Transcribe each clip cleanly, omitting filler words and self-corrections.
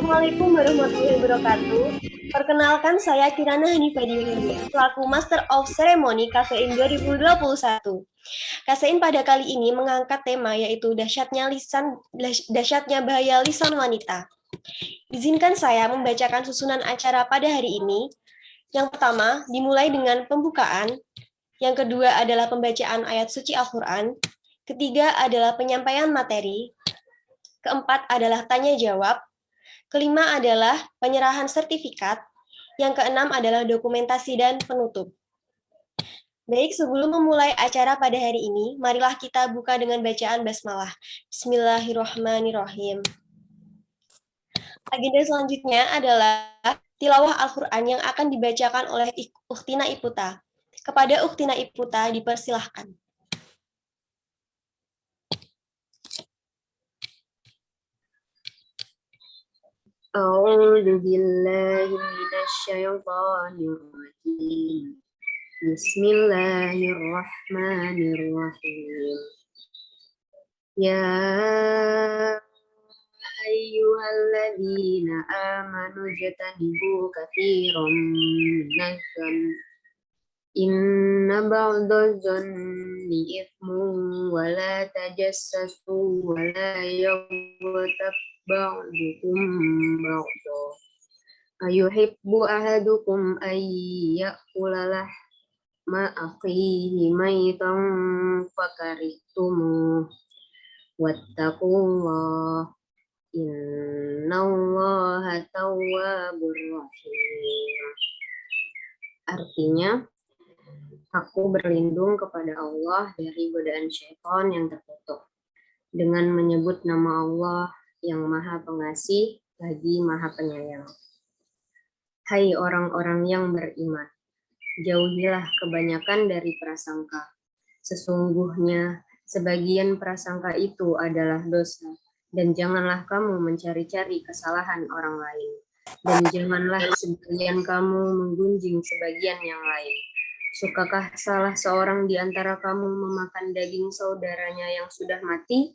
Assalamualaikum warahmatullahi wabarakatuh. Perkenalkan saya Kirana Hanifah Dihuri, selaku Master of Ceremony KFEIN 2021. KFEIN pada kali ini mengangkat tema yaitu dahsyatnya bahaya lisan wanita. Izinkan saya membacakan susunan acara pada hari ini. Yang pertama, dimulai dengan pembukaan. Yang kedua adalah pembacaan ayat suci Al-Quran. Ketiga adalah penyampaian materi. Keempat adalah tanya jawab. Kelima adalah penyerahan sertifikat. Yang keenam adalah dokumentasi dan penutup. Baik, sebelum memulai acara pada hari ini, marilah kita buka dengan bacaan basmalah. Bismillahirrahmanirrahim. Agenda selanjutnya adalah tilawah Al-Quran yang akan dibacakan oleh Ukhtina Iputa. Kepada Ukhtina Iputa dipersilahkan. A'udzu billahi minasyaitonir rajim. Bismillahirrahmanirrahim. Ya ayyuhalladzina amanu jatanibu katsiran minadh-dhanni inna ba'dadh-dhanni ithmun wa la tajassasu wa la yaghtab ba'dukum ba'da ayuhibbu ahadukum ya'kula lahma akhihi maytan fakarihtumuh wattaqullah innallaha tawwabur rahim. Artinya, aku berlindung kepada Allah dari godaan syaitan yang terkutuk dengan menyebut nama Allah yang Maha Pengasih lagi Maha Penyayang. Hai orang-orang yang beriman, jauhilah kebanyakan dari prasangka. Sesungguhnya sebagian prasangka itu adalah dosa, dan janganlah kamu mencari-cari kesalahan orang lain. Dan janganlah sebagian kamu menggunjing sebagian yang lain. Sukakah salah seorang di antara kamu memakan daging saudaranya yang sudah mati?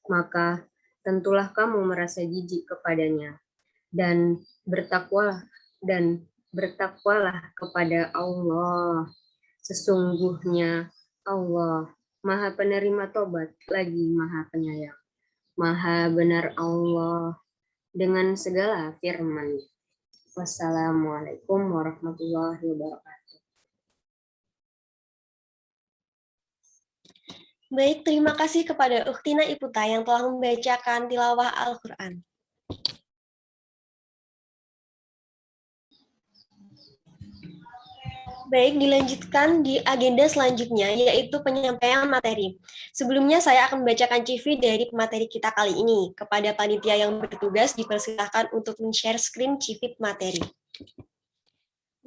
Maka tentulah kamu merasa jijik kepadanya. Dan bertakwalah kepada Allah. Sesungguhnya Allah Maha Penerima Tobat lagi Maha Penyayang. Maha benar Allah dengan segala firman. Wassalamualaikum warahmatullahi wabarakatuh. Baik, terima kasih kepada Ukhtina Iputa yang telah membacakan tilawah Al-Quran. Baik, dilanjutkan di agenda selanjutnya, yaitu penyampaian materi. Sebelumnya saya akan membacakan CV dari pemateri kita kali ini. Kepada panitia yang bertugas, dipersilakan untuk men-share screen CV materi.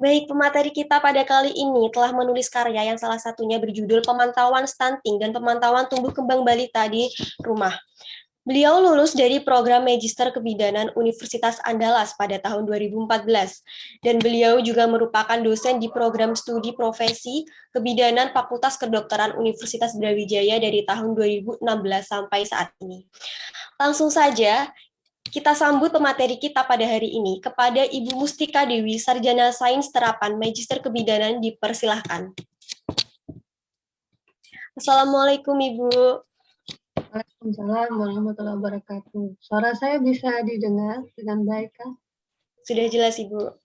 Baik, pemateri kita pada kali ini telah menulis karya yang salah satunya berjudul Pemantauan Stunting dan Pemantauan Tumbuh Kembang Balita di Rumah. Beliau lulus dari program Magister Kebidanan Universitas Andalas pada tahun 2014, dan beliau juga merupakan dosen di program studi profesi Kebidanan Fakultas Kedokteran Universitas Brawijaya dari tahun 2016 sampai saat ini. Langsung saja, kita sambut pemateri kita pada hari ini kepada Ibu Mustika Dewi, Sarjana Sains Terapan Magister Kebidanan, dipersilahkan. Assalamualaikum Ibu. Waalaikumsalam warahmatullahi wabarakatuh. Suara saya bisa didengar dengan baik, kan? Sudah jelas, Ibu.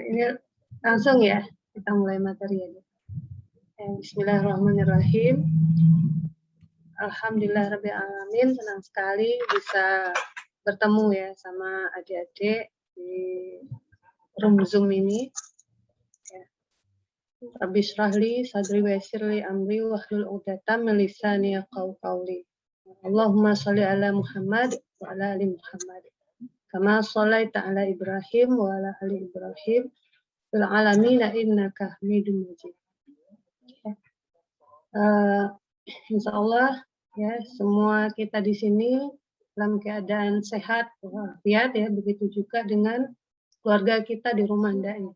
Ini langsung ya, kita mulai materi aja. Bismillahirrahmanirrahim. Alhamdulillah Rabbil Alamin, senang sekali bisa bertemu ya sama adik-adik di room Zoom ini. Rabbi shrahli sadri wa yassirli amri wahlul 'uqdatam min lisani yafqahu qawli. Allahumma shalli ala Muhammad wa ala ali Muhammad. Kama shallaita ala Ibrahim wa ala ali Ibrahim fil alamin innaka Hamidum Majid. Insyaallah ya, semua kita di sini dalam keadaan sehat walafiat ya, begitu juga dengan keluarga kita di rumah Anda ini.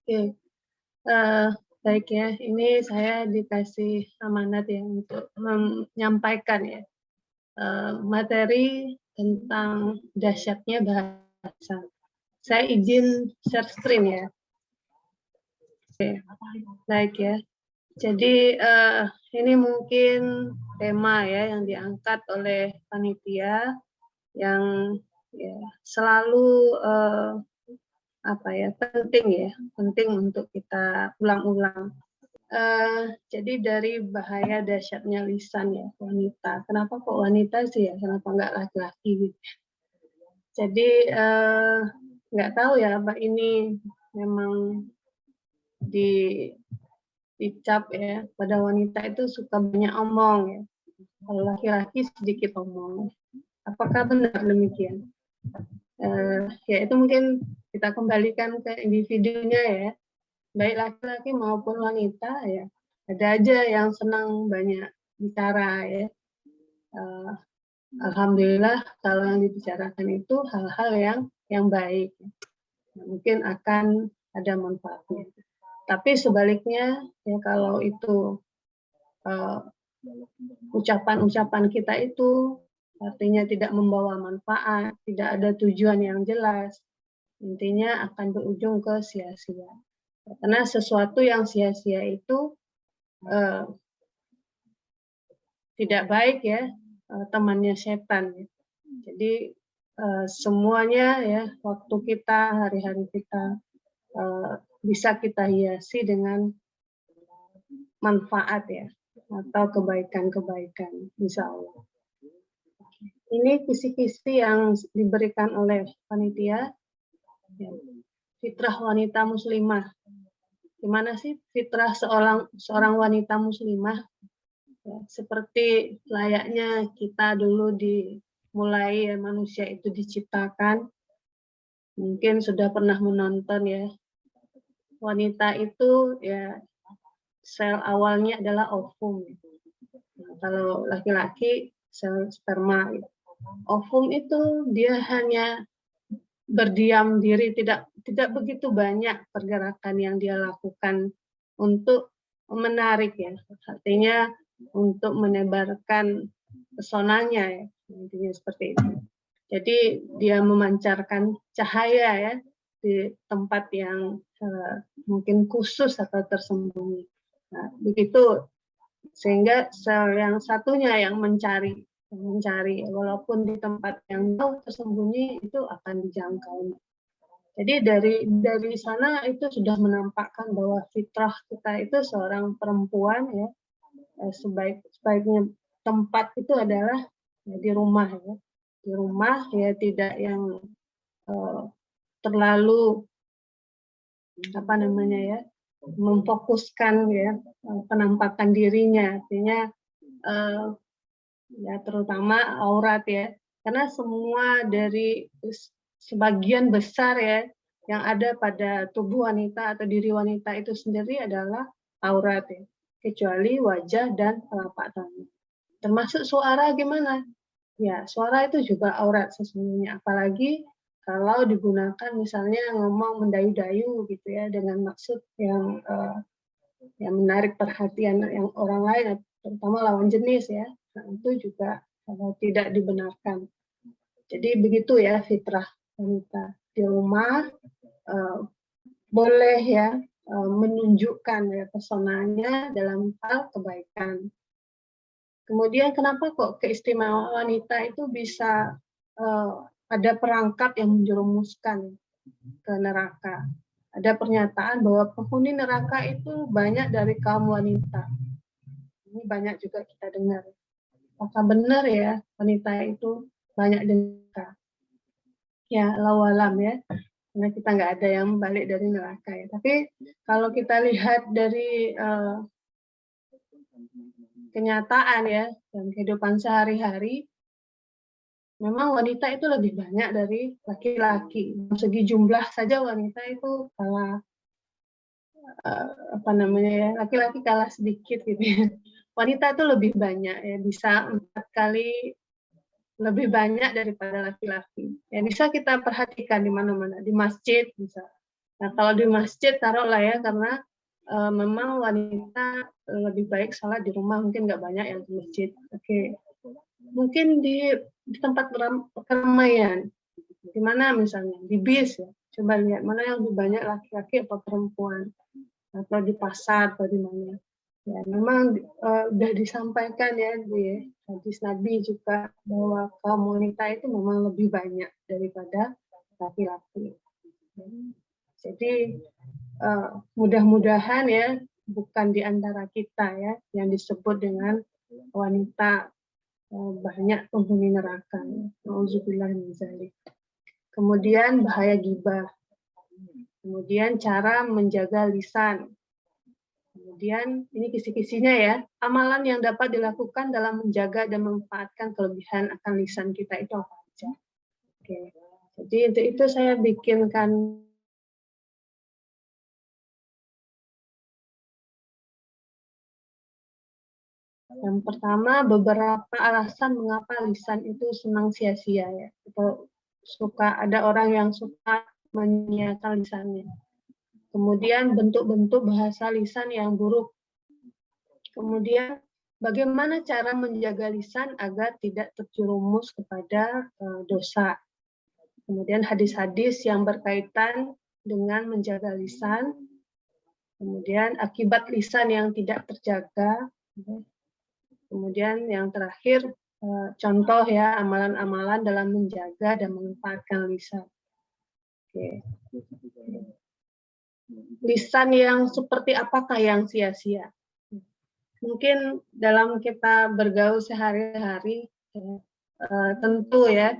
Oke, baik ya, ini saya dikasih amanat ya untuk menyampaikan ya materi tentang dahsyatnya bahasa. Saya izin share screen ya. Oke, baik ya. Jadi ini mungkin tema ya yang diangkat oleh panitia yang ya, selalu penting untuk kita ulang-ulang. Jadi dari bahaya dahsyatnya lisan ya wanita. Kenapa kok wanita sih ya? Kenapa nggak laki-laki? Gitu. Jadi nggak tahu ya apa ini memang dicap ya pada wanita itu suka banyak omong ya. Kalau laki-laki sedikit omong. Apakah benar demikian? Ya itu mungkin kita kembalikan ke individunya ya. Baik laki-laki maupun wanita ya. Ada aja yang senang banyak bicara ya. Alhamdulillah kalau yang dibicarakan itu hal-hal yang baik. Mungkin akan ada manfaatnya. Tapi sebaliknya ya kalau itu ucapan-ucapan kita itu artinya tidak membawa manfaat, tidak ada tujuan yang jelas, intinya akan berujung ke sia-sia. Karena sesuatu yang sia-sia itu tidak baik ya, temannya setan. Jadi semuanya ya waktu kita, hari-hari kita bisa kita hiasi dengan manfaat ya atau kebaikan-kebaikan insya Allah. Ini kisi-kisi yang diberikan oleh panitia ya, fitrah wanita muslimah. Gimana sih fitrah seorang wanita muslimah? Ya, seperti layaknya kita dulu dimulai ya, manusia itu diciptakan. Mungkin sudah pernah menonton ya. Wanita itu ya sel awalnya adalah ovum. Nah, kalau laki-laki sel sperma. Ovum itu dia hanya berdiam diri, tidak begitu banyak pergerakan yang dia lakukan untuk menarik ya. Artinya untuk menebarkan pesonanya ya. Intinya seperti itu. Jadi dia memancarkan cahaya ya di tempat yang mungkin khusus atau tersembunyi. Nah, begitu sehingga sel yang satunya yang mencari walaupun di tempat yang jauh tersembunyi itu akan dijangkau. Jadi dari sana itu sudah menampakkan bahwa fitrah kita itu seorang perempuan ya sebaiknya tempat itu adalah ya, di rumah ya. Di rumah ya tidak yang terlalu memfokuskan ya penampakan dirinya, artinya ya terutama aurat ya, karena semua dari sebagian besar ya yang ada pada tubuh wanita atau diri wanita itu sendiri adalah aurat ya, kecuali wajah dan telapak tangan. Termasuk suara gimana? Ya suara itu juga aurat sesungguhnya, apalagi kalau digunakan misalnya ngomong mendayu-dayu gitu ya dengan maksud yang menarik perhatian yang orang lain, terutama lawan jenis ya, nah, itu juga tidak dibenarkan. Jadi begitu ya fitrah wanita di rumah boleh ya menunjukkan ya pesonanya dalam hal kebaikan. Kemudian kenapa kok keistimewaan wanita itu bisa ada perangkap yang menjerumuskan ke neraka. Ada pernyataan bahwa penghuni neraka itu banyak dari kaum wanita. Ini banyak juga kita dengar. Apakah benar ya wanita itu banyak di neraka? Ya, lawalam ya. Karena kita nggak ada yang balik dari neraka ya. Tapi kalau kita lihat dari kenyataan ya dalam kehidupan sehari-hari, memang wanita itu lebih banyak dari laki-laki. Segi jumlah saja wanita itu kalah laki-laki kalah sedikit gitu ya. Wanita itu lebih banyak ya, bisa 4 kali lebih banyak daripada laki-laki. Ya bisa kita perhatikan di mana-mana, di masjid bisa. Nah kalau di masjid taruhlah ya karena memang wanita lebih baik salat di rumah, mungkin nggak banyak yang di masjid. Oke. mungkin di tempat keramaian, di mana misalnya di bis ya, coba lihat mana yang lebih banyak laki-laki atau perempuan, atau di pasar atau di mana. Ya, memang udah disampaikan ya di hadis Nabi juga bahwa kaum wanita itu memang lebih banyak daripada laki-laki. Jadi mudah-mudahan ya bukan di antara kita ya yang disebut dengan wanita banyak penghuni neraka. Nauzubillah min dzalik. Kemudian bahaya gibah. Kemudian cara menjaga lisan. Kemudian ini kisi-kisinya ya, amalan yang dapat dilakukan dalam menjaga dan memanfaatkan kelebihan akan lisan kita itu apa aja. Oke. Jadi untuk itu saya bikinkan yang pertama beberapa alasan mengapa lisan itu senang sia-sia ya. Atau suka ada orang yang suka menyia-nyiakan lisannya. Kemudian bentuk-bentuk bahasa lisan yang buruk. Kemudian bagaimana cara menjaga lisan agar tidak terjerumus kepada dosa. Kemudian hadis-hadis yang berkaitan dengan menjaga lisan. Kemudian akibat lisan yang tidak terjaga. Kemudian yang terakhir contoh ya amalan-amalan dalam menjaga dan memanfaatkan lisan. Oke. Lisan yang seperti apakah yang sia-sia? Mungkin dalam kita bergaul sehari-hari, tentu ya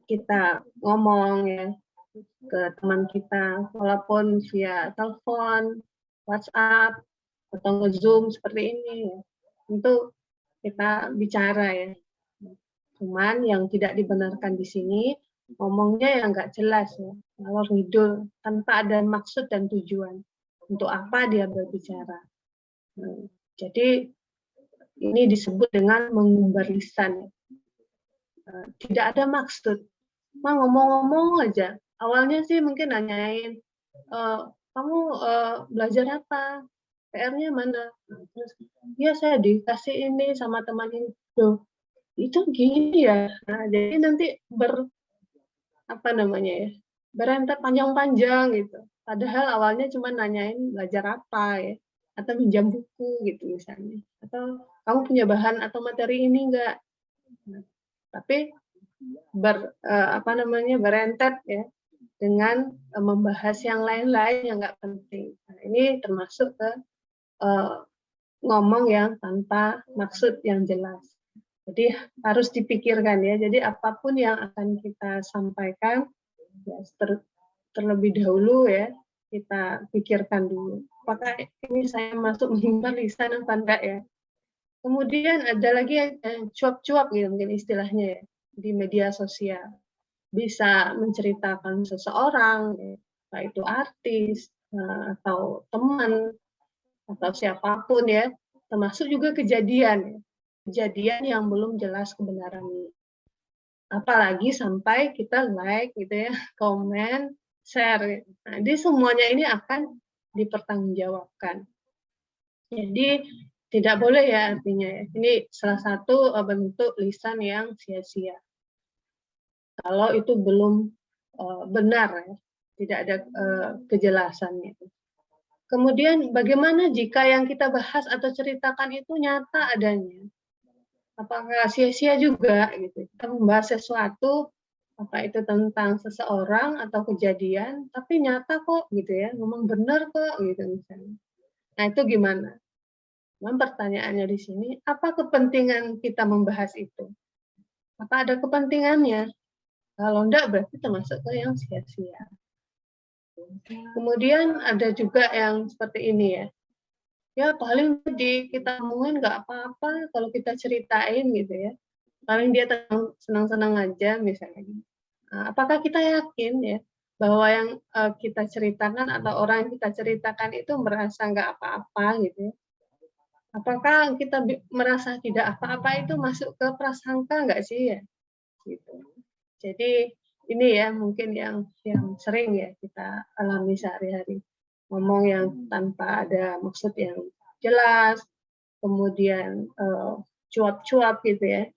kita ngomong ya ke teman kita, walaupun via telepon, WhatsApp, atau nge-Zoom seperti ini, ya, tentu kita bicara ya. Cuman yang tidak dibenarkan di sini, ngomongnya yang nggak jelas ya, ngalor ngidul tanpa ada maksud dan tujuan untuk apa dia berbicara. Jadi ini disebut dengan mengumbar lisan. Tidak ada maksud, ngomong-ngomong aja. Awalnya sih mungkin nanyain, kamu belajar apa? PR-nya mana? Terus, ya saya dikasih ini sama teman ini. Loh, itu gini ya. Nah, jadi nanti berentet panjang-panjang gitu. Padahal awalnya cuma nanyain belajar apa ya, atau pinjam buku gitu misalnya, atau kamu punya bahan atau materi ini enggak. Nah, tapi berentet ya dengan membahas yang lain-lain yang enggak penting. Nah, ini termasuk ke ngomong yang tanpa maksud yang jelas. Jadi harus dipikirkan ya. Jadi apapun yang akan kita sampaikan ya, terlebih dahulu ya kita pikirkan dulu. Apakah ini saya masuk mengumbar lisan apa enggak ya? Kemudian ada lagi cuap-cuap gitu mungkin istilahnya ya di media sosial. Bisa menceritakan seseorang, entah itu artis atau teman atau siapapun ya, termasuk juga kejadian yang belum jelas kebenarannya. Apalagi sampai kita like gitu ya, komen, share. Nah, jadi semuanya ini akan dipertanggungjawabkan. Jadi tidak boleh ya artinya ya. Ini salah satu bentuk lisan yang sia-sia. Kalau itu belum benar ya, tidak ada kejelasannya. Kemudian bagaimana jika yang kita bahas atau ceritakan itu nyata adanya? Apakah sia-sia juga gitu? Kita membahas sesuatu apa itu tentang seseorang atau kejadian, tapi nyata kok gitu ya, memang benar kok gitu misalnya. Nah itu gimana? Memang pertanyaannya di sini, apa kepentingan kita membahas itu? Apa ada kepentingannya? Kalau enggak berarti termasuk ke yang sia-sia. Kemudian ada juga yang seperti ini ya. Ya paling kita omongin nggak apa-apa kalau kita ceritain gitu ya. Paling dia senang-senang aja misalnya. Nah, apakah kita yakin ya bahwa yang kita ceritakan atau orang yang kita ceritakan itu merasa nggak apa-apa gitu ya? Apakah kita merasa tidak apa-apa itu masuk ke prasangka nggak sih ya? Gitu. Jadi ini ya mungkin yang sering ya kita alami sehari-hari. Ngomong yang tanpa ada maksud yang jelas, kemudian cuap-cuap gitu ya,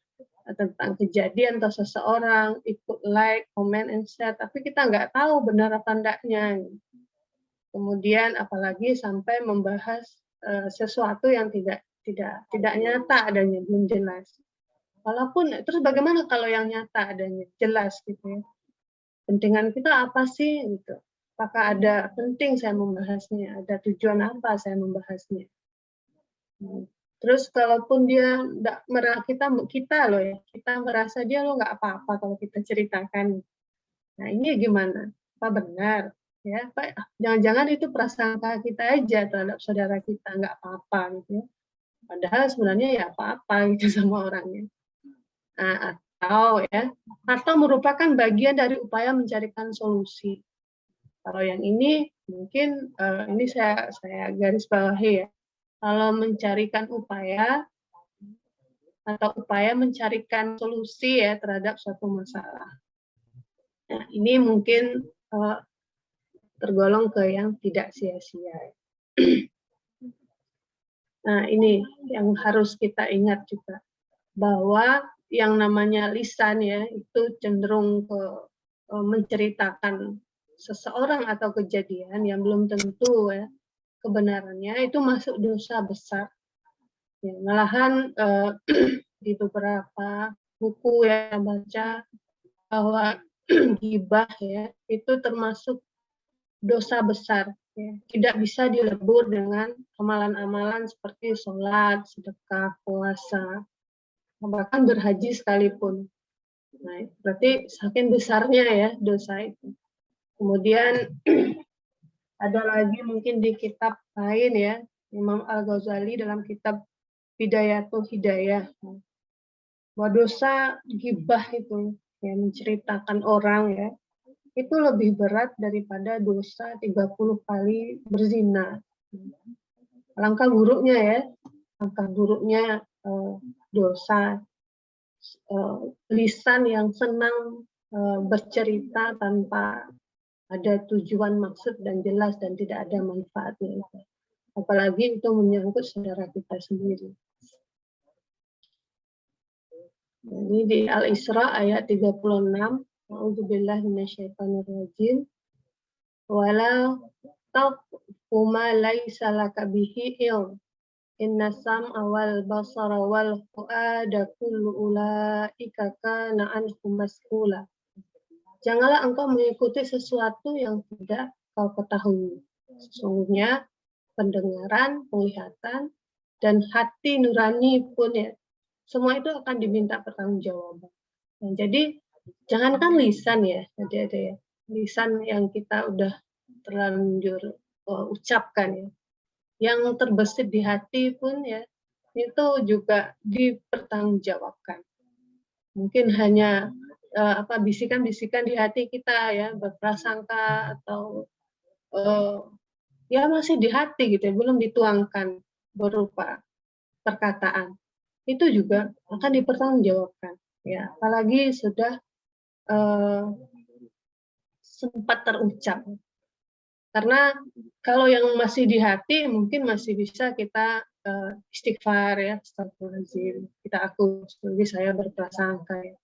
tentang kejadian atau seseorang, ikut like, comment, and share, tapi kita nggak tahu benar apa enggaknya. Kemudian apalagi sampai membahas sesuatu yang tidak nyata adanya, belum jelas. Walaupun terus bagaimana kalau yang nyata adanya, jelas gitu ya. Pentingan kita apa sih gitu? Apakah ada penting saya membahasnya? Ada tujuan apa saya membahasnya? Terus kalaupun dia enggak kita loh ya, kita merasa dia lo nggak apa-apa kalau kita ceritakan. Nah ini gimana? Apa benar? Ya, jangan-jangan itu prasangka kita aja terhadap saudara kita, nggak apa-apa gitu ya. Padahal sebenarnya ya apa-apa gitu sama orangnya. Nah, atau merupakan bagian dari upaya mencarikan solusi. Kalau yang ini mungkin ini saya garis bawahi ya. Kalau mencarikan upaya atau upaya mencarikan solusi ya terhadap suatu masalah. Nah, ini mungkin tergolong ke yang tidak sia-sia. Nah, ini yang harus kita ingat juga, bahwa yang namanya lisan ya itu cenderung ke menceritakan seseorang atau kejadian yang belum tentu ya kebenarannya, itu masuk dosa besar. Ya, malahan di beberapa buku yang baca bahwa ghibah ya itu termasuk dosa besar. Ya. Tidak bisa dilebur dengan amalan-amalan seperti sholat, sedekah, puasa, bahkan berhaji sekalipun. Nah, berarti saking besarnya ya dosa itu. Kemudian ada lagi mungkin di kitab lain ya, Imam Al-Ghazali dalam kitab Bidayatul Hidayah. Bahwa dosa ghibah itu, ya, menceritakan orang ya, itu lebih berat daripada dosa 30 kali berzina. Alangkah buruknya ya, alangkah buruknya dosa lisan yang senang bercerita tanpa ada tujuan, maksud, dan jelas, dan tidak ada manfaatnya. Apalagi itu menyangkut saudara kita sendiri. Jadi di Al-Isra ayat 36, A'udzubillahi minasyaitonirrajim. Wala taqfu ma laisa laka bihi ilm. Inna sam'a wal basara wal fu'ada kullu ulaika kana anhu mas'ula. Janganlah engkau mengikuti sesuatu yang tidak kau ketahui. Sesungguhnya pendengaran, penglihatan, dan hati nurani pun ya, semua itu akan diminta pertanggungjawaban. Nah, jadi jangankan lisan ya, ada lisan yang kita udah terlanjur ucapkan ya, yang terbesit di hati pun ya, itu juga dipertanggungjawabkan. Mungkin hanya bisikan-bisikan di hati kita ya, berprasangka atau ya masih di hati gitu ya, belum dituangkan berupa perkataan. Itu juga akan dipertanggungjawabkan ya, apalagi sudah sempat terucap. Karena kalau yang masih di hati mungkin masih bisa kita istighfar ya, astagfirullahaladzim, kita akui saya berprasangka ya.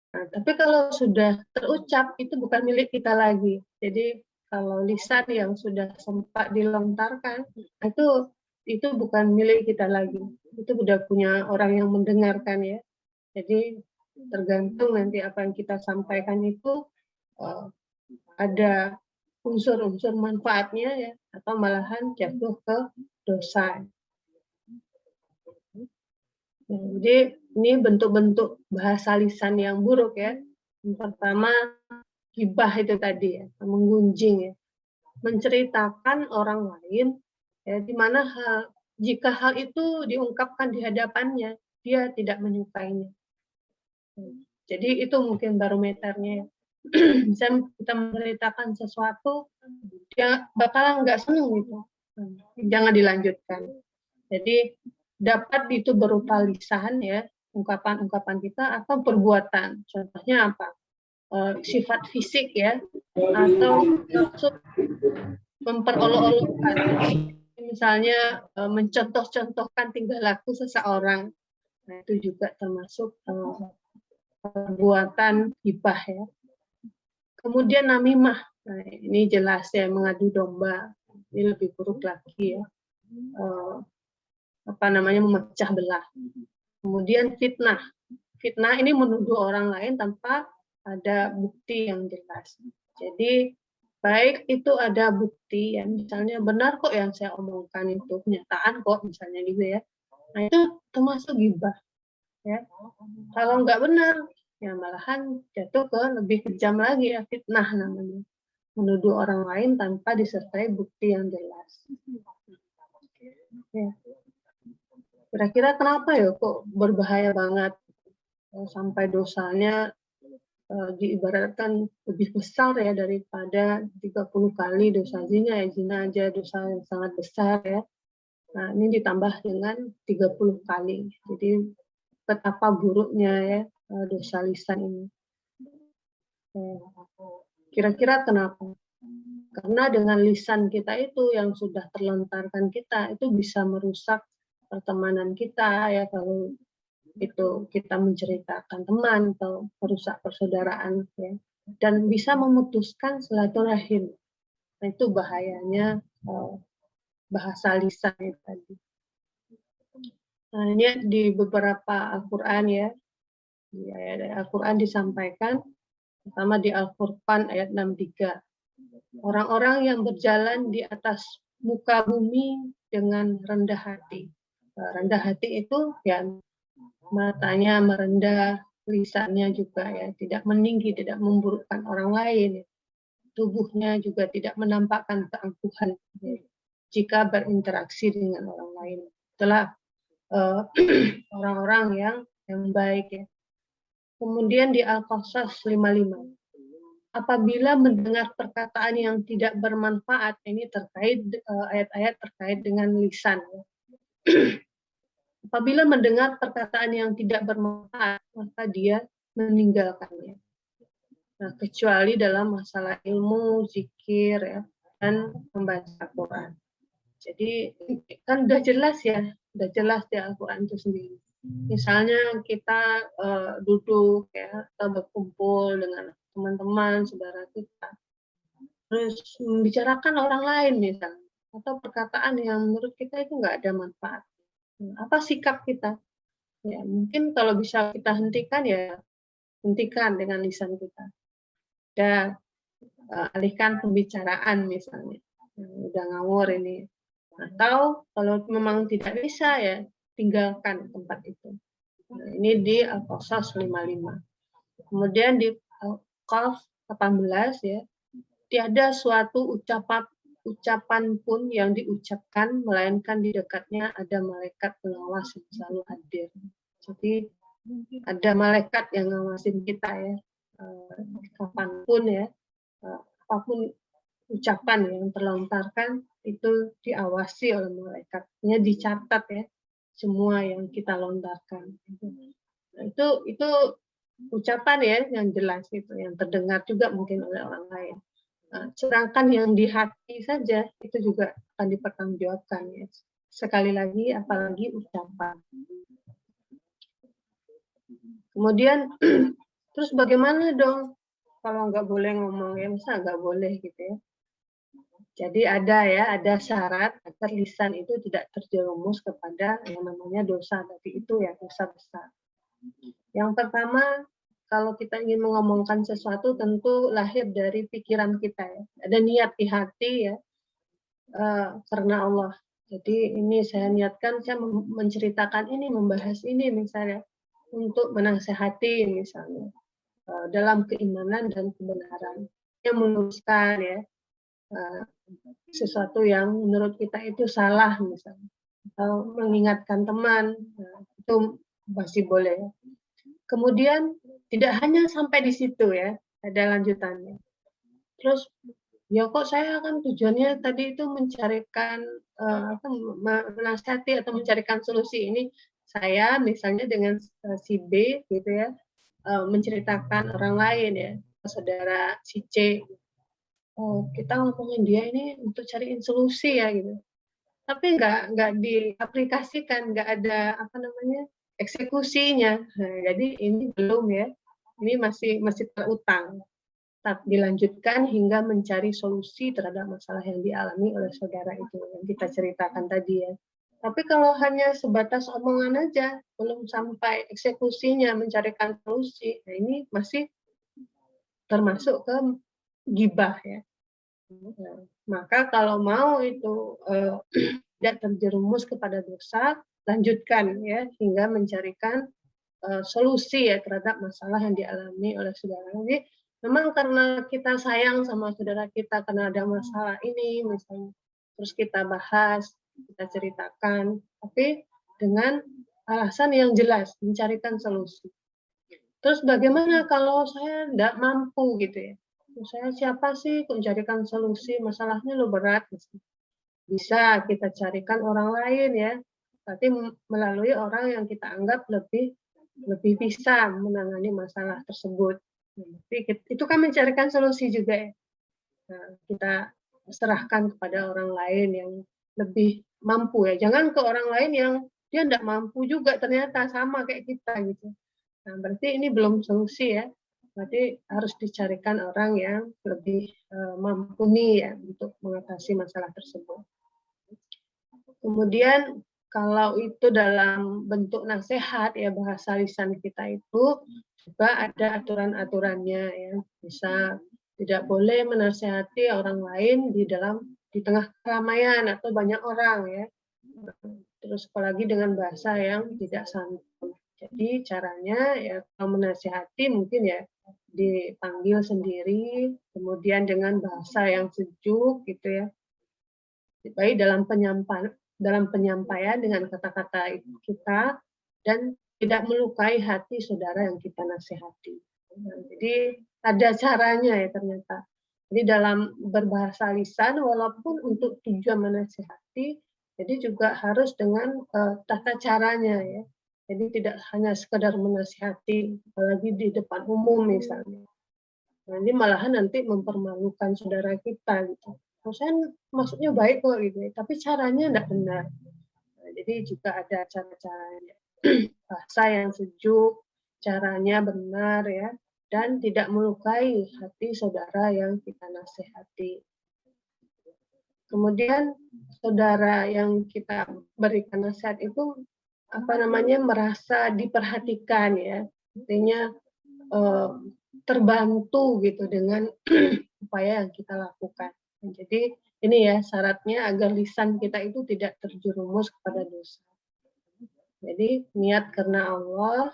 Nah, tapi kalau sudah terucap itu bukan milik kita lagi. Jadi kalau lisan yang sudah sempat dilontarkan itu bukan milik kita lagi. Itu sudah punya orang yang mendengarkan ya. Jadi tergantung nanti apa yang kita sampaikan itu ada unsur-unsur manfaatnya ya, atau malahan jatuh ke dosa. Ya, jadi ini bentuk-bentuk bahasa lisan yang buruk ya. Yang pertama ghibah itu tadi ya, menggunjing ya, menceritakan orang lain ya, di mana jika hal itu diungkapkan di hadapannya dia tidak menyukainya. Jadi itu mungkin barometernya. Misalnya kita menceritakan sesuatu, dia bakalan nggak seneng gitu, jangan dilanjutkan. Jadi dapat itu berupa lisan ya, ungkapan-ungkapan kita atau perbuatan. Contohnya apa? Sifat fisik ya, atau maksud memperolok-olokkan. Misalnya mencontoh-contohkan tingkah laku seseorang. Nah, itu juga termasuk perbuatan gibah ya. Kemudian namimah, nah, ini jelas ya, mengadu domba, ini lebih buruk lagi ya, memecah belah. Kemudian fitnah, fitnah ini menuduh orang lain tanpa ada bukti yang jelas. Jadi baik itu ada bukti ya, misalnya benar kok yang saya omongkan itu kenyataan kok misalnya gitu ya. Nah itu termasuk gibah ya. Kalau nggak benar ya malahan jatuh ke lebih kejam lagi ya, fitnah namanya. Menuduh orang lain tanpa disertai bukti yang jelas. Ya. Kira-kira kenapa ya kok berbahaya banget sampai dosanya diibaratkan lebih besar ya daripada 30 kali dosa zina ya. Zina aja dosa yang sangat besar ya. Nah, ini ditambah dengan 30 kali. Jadi betapa buruknya ya dosa lisan ini. Kira-kira kenapa? Karena dengan lisan kita itu yang sudah terlontarkan kita itu bisa merusak pertemanan kita ya, kalau itu kita menceritakan teman atau merusak persaudaraan ya, dan bisa memutuskan silaturahim. Nah, itu bahayanya bahasa lisan itu tadi. Nah, ini di beberapa Al-Qur'an ya. Di ayat Al-Qur'an disampaikan, pertama di Al-Furqan ayat 63. Orang-orang yang berjalan di atas muka bumi dengan rendah hati. Rendah hati itu ya matanya merendah, lisannya juga ya tidak meninggi, tidak memburukkan orang lain. Tubuhnya juga tidak menampakkan keangkuhan ya, jika berinteraksi dengan orang lain. Itulah orang-orang yang baik ya. Kemudian di Al-Qasas 55. Apabila mendengar perkataan yang tidak bermanfaat, ini terkait ayat-ayat terkait dengan lisan. Apabila mendengar perkataan yang tidak bermanfaat, maka dia meninggalkannya. Nah, kecuali dalam masalah ilmu, zikir, ya, dan membaca Quran. Jadi kan udah jelas ya, udah jelas di Al-Quran itu sendiri. Misalnya kita duduk ya, atau berkumpul dengan teman-teman, saudara kita, terus membicarakan orang lain misalnya, atau perkataan yang menurut kita itu nggak ada manfaat. Apa sikap kita? Ya, mungkin kalau bisa kita hentikan ya hentikan dengan lisan kita. Dan alihkan pembicaraan misalnya. Udah ngawur ini. Atau kalau memang tidak bisa ya tinggalkan tempat itu. Nah, ini di Al-Qasas 55. Kemudian di Al-Qaf 18 ya. Tiada suatu ucapan pun yang diucapkan melainkan di dekatnya ada malaikat pengawas yang selalu hadir. Jadi ada malaikat yang ngawasin kita ya, kapanpun ya, apapun ucapan yang terlontarkan itu diawasi oleh malaikatnya, dicatat ya semua yang kita lontarkan. Nah, itu ucapan ya yang jelas itu, yang terdengar juga mungkin oleh orang lain. Nah, sedangkan yang di hati saja itu juga akan dipertanggungjawabkan ya. Sekali lagi, apalagi ucapan. Kemudian terus bagaimana dong kalau nggak boleh ngomong ya, masa nggak boleh gitu ya. Jadi ada syarat agar lisan itu tidak terjerumus kepada yang namanya dosa tadi itu ya, dosa besar. Yang pertama, kalau kita ingin mengomongkan sesuatu tentu lahir dari pikiran kita ya. Ada niat di hati ya, karena Allah. Jadi ini saya niatkan, saya menceritakan ini, membahas ini misalnya, untuk menasehati misalnya, dalam keimanan dan kebenaran. Yang meluruskan ya, sesuatu yang menurut kita itu salah misalnya. Atau mengingatkan teman, itu masih boleh. Kemudian tidak hanya sampai di situ ya, ada lanjutannya. Terus ya kok saya kan tujuannya tadi itu mencarikan menasihati atau mencarikan solusi. Ini saya misalnya dengan si B gitu ya, menceritakan orang lain ya, saudara si C. Oh, kita ngomongin dia ini untuk cariin solusi ya gitu. Tapi nggak diaplikasikan, nggak ada eksekusinya. Nah, jadi ini belum ya, ini masih terutang. Tetap dilanjutkan hingga mencari solusi terhadap masalah yang dialami oleh saudara itu yang kita ceritakan tadi ya. Tapi kalau hanya sebatas omongan aja, belum sampai eksekusinya mencarikan solusi, nah ini masih termasuk ke gibah ya. Nah, maka kalau mau itu tidak terjerumus kepada dosa, lanjutkan ya hingga mencarikan solusi ya terhadap masalah yang dialami oleh saudara. Jadi memang karena kita sayang sama saudara kita karena ada masalah ini misalnya, terus kita bahas, kita ceritakan, tapi dengan alasan yang jelas, mencarikan solusi. Terus bagaimana kalau saya tidak mampu gitu ya? Saya siapa sih mencarikan solusi, masalahnya lo berat. Bisa kita carikan orang lain ya, tapi melalui orang yang kita anggap lebih bisa menangani masalah tersebut. Itu kan mencarikan solusi juga ya. Nah, kita serahkan kepada orang lain yang lebih mampu ya. Jangan ke orang lain yang dia tidak mampu juga ternyata sama kayak kita gitu. Nah, berarti ini belum solusi ya. Berarti harus dicarikan orang yang lebih mumpuni ya untuk mengatasi masalah tersebut. Kemudian kalau itu dalam bentuk nasihat ya bahasa lisan kita itu juga ada aturan-aturannya ya. Bisa tidak boleh menasihati orang lain di tengah keramaian atau banyak orang ya. Terus apalagi dengan bahasa yang tidak santun. Jadi caranya ya kalau menasihati mungkin ya dipanggil sendiri, kemudian dengan bahasa yang sejuk gitu ya. Baik dalam penyampaian dengan kata-kata kita dan tidak melukai hati saudara yang kita nasihati. Jadi ada caranya ya ternyata. Jadi dalam berbahasa lisan walaupun untuk tujuan menasihati, jadi juga harus dengan tata caranya ya. Jadi tidak hanya sekedar menasihati, apalagi di depan umum misalnya. Nanti malahan nanti mempermalukan saudara kita gitu. Saya maksudnya baik kok gitu, tapi caranya tidak benar. Nah, jadi juga ada cara-caranya. Bahasa yang sejuk, caranya benar ya, dan tidak melukai hati saudara yang kita nasihati. Kemudian saudara yang kita berikan nasihat itu merasa diperhatikan ya, artinya terbantu gitu dengan upaya yang kita lakukan. Jadi ini ya syaratnya agar lisan kita itu tidak terjerumus kepada dosa. Jadi niat karena Allah,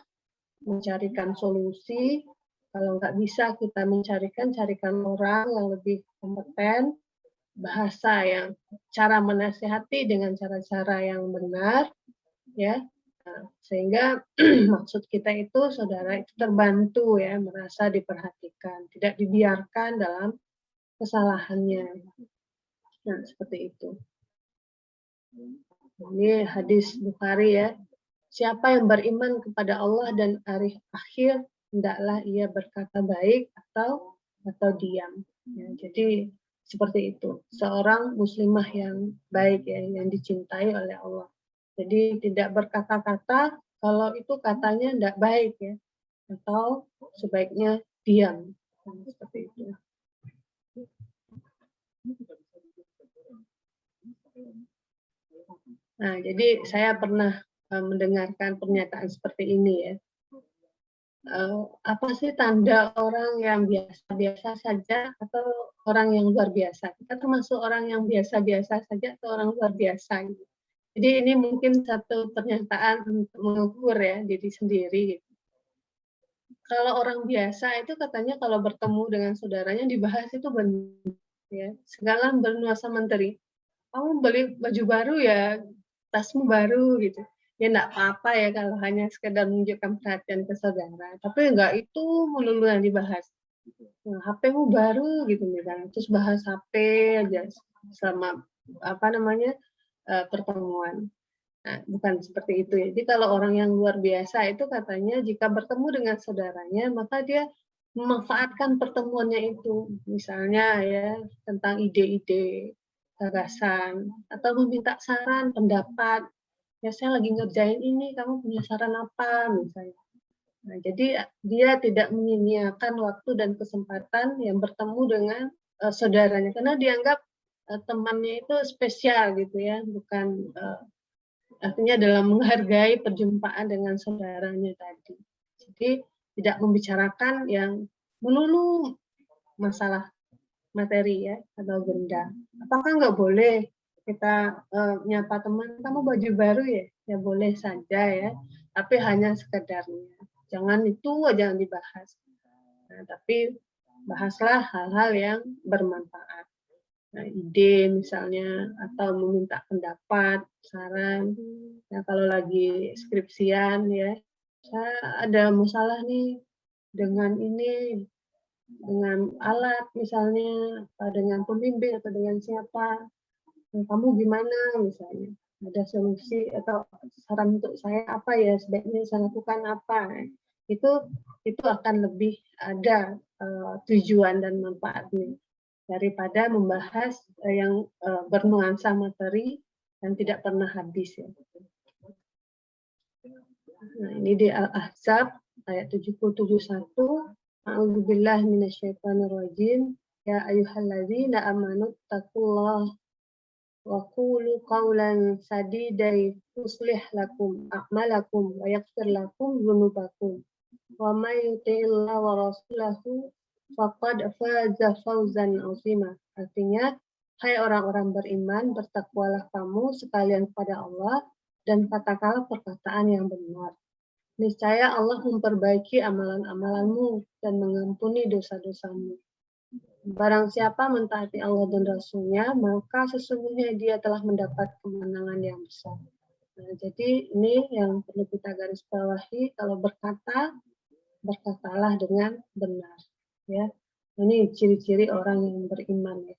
mencarikan solusi. Kalau nggak bisa kita carikan orang yang lebih kompeten, bahasa yang cara menasihati dengan cara-cara yang benar, ya. Nah, sehingga maksud kita itu saudara itu terbantu ya, merasa diperhatikan, tidak dibiarkan dalam kesalahannya. Nah, seperti itu. Ini hadis Bukhari ya. Siapa yang beriman kepada Allah dan hari akhir, hendaklah ia berkata baik atau diam. Ya, jadi seperti itu. Seorang muslimah yang baik ya, yang dicintai oleh Allah. Jadi tidak berkata-kata kalau itu katanya tidak baik ya, atau sebaiknya diam. Nah, seperti itu. Nah, jadi saya pernah mendengarkan pernyataan seperti ini ya. Apa sih tanda orang yang biasa-biasa saja atau orang yang luar biasa? Kita termasuk orang yang biasa-biasa saja atau orang luar biasa gitu. Jadi ini mungkin satu pernyataan untuk mengukur ya diri sendiri. Kalau orang biasa itu katanya kalau bertemu dengan saudaranya dibahas itu benar ya. Segala bernuansa menteri. Kamu beli baju baru ya, tasmu baru gitu. Ya enggak apa-apa ya kalau hanya sekedar menunjukkan perhatian ke saudara. Tapi enggak itu melulu yang dibahas. Nah, HP-mu baru gitu misalnya. Terus bahas HP aja selama pertemuan. Nah, bukan seperti itu ya. Jadi kalau orang yang luar biasa itu katanya jika bertemu dengan saudaranya maka dia memanfaatkan pertemuannya itu. Misalnya ya tentang ide-ide, gagasan, atau meminta saran, pendapat. ya saya lagi ngerjain ini, kamu punya saran apa misalnya. Nah, jadi dia tidak menyia-nyiakan waktu dan kesempatan yang bertemu dengan saudaranya karena dianggap temannya itu spesial gitu ya, bukan artinya dalam menghargai perjumpaan dengan saudaranya tadi. Jadi tidak membicarakan yang melulu masalah materi ya atau benda. Apakah nggak boleh kita nyapa teman, kamu baju baru ya? Ya boleh saja ya, tapi hanya sekedarnya. Jangan itu aja yang dibahas. Nah, tapi bahaslah hal-hal yang bermanfaat. Nah, ide misalnya atau meminta pendapat, saran. Ya, kalau lagi skripsian ya, saya ada masalah nih dengan ini, dengan alat misalnya, atau dengan pembimbing atau dengan siapa. Kamu gimana misalnya? Ada solusi atau saran untuk saya apa ya sebaiknya saya lakukan apa? Itu akan lebih ada tujuan dan manfaatnya daripada membahas yang bernuansa materi dan tidak pernah habis ya. Nah, ini di Al-Ahzab ayat 77:1. A'udzubillahi minasyaitonirrajim. Ya ayyuhalladzina amanu taqullaha wa qulu qawlan sadidan yuslih lakum a'malakum wa yaghfir lakum dzunubakum. Wa may yuti'illaha wa rasulahu faqad faza fawzan 'azima. Artinya, hai orang-orang beriman, bertakwalah kamu sekalian kepada Allah dan katakanlah perkataan yang benar. Niscaya Allah memperbaiki amalan-amalanmu dan mengampuni dosa-dosamu. Barang siapa mentaati Allah dan Rasul-Nya, maka sesungguhnya dia telah mendapat kemenangan yang besar. Nah, jadi ini yang perlu kita garis bawahi, kalau berkata, berkatalah dengan benar. Ya, ini ciri-ciri orang yang beriman. Ya.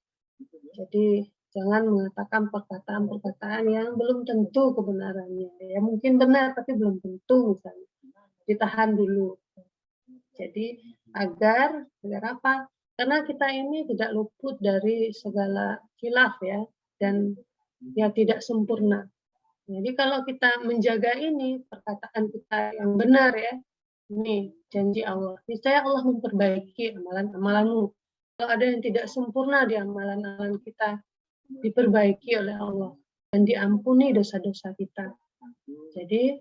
Jadi jangan mengatakan perkataan-perkataan yang belum tentu kebenarannya. Ya mungkin benar, tapi belum tentu misalnya. Ditahan dulu. Jadi agar apa? Karena kita ini tidak luput dari segala khilaf ya, dan ya tidak sempurna. Jadi kalau kita menjaga ini, perkataan kita yang benar ya, ini janji Allah. Niscaya Allah memperbaiki amalan-amalanmu. Kalau ada yang tidak sempurna di amalan-amalan kita, diperbaiki oleh Allah dan diampuni dosa-dosa kita. Jadi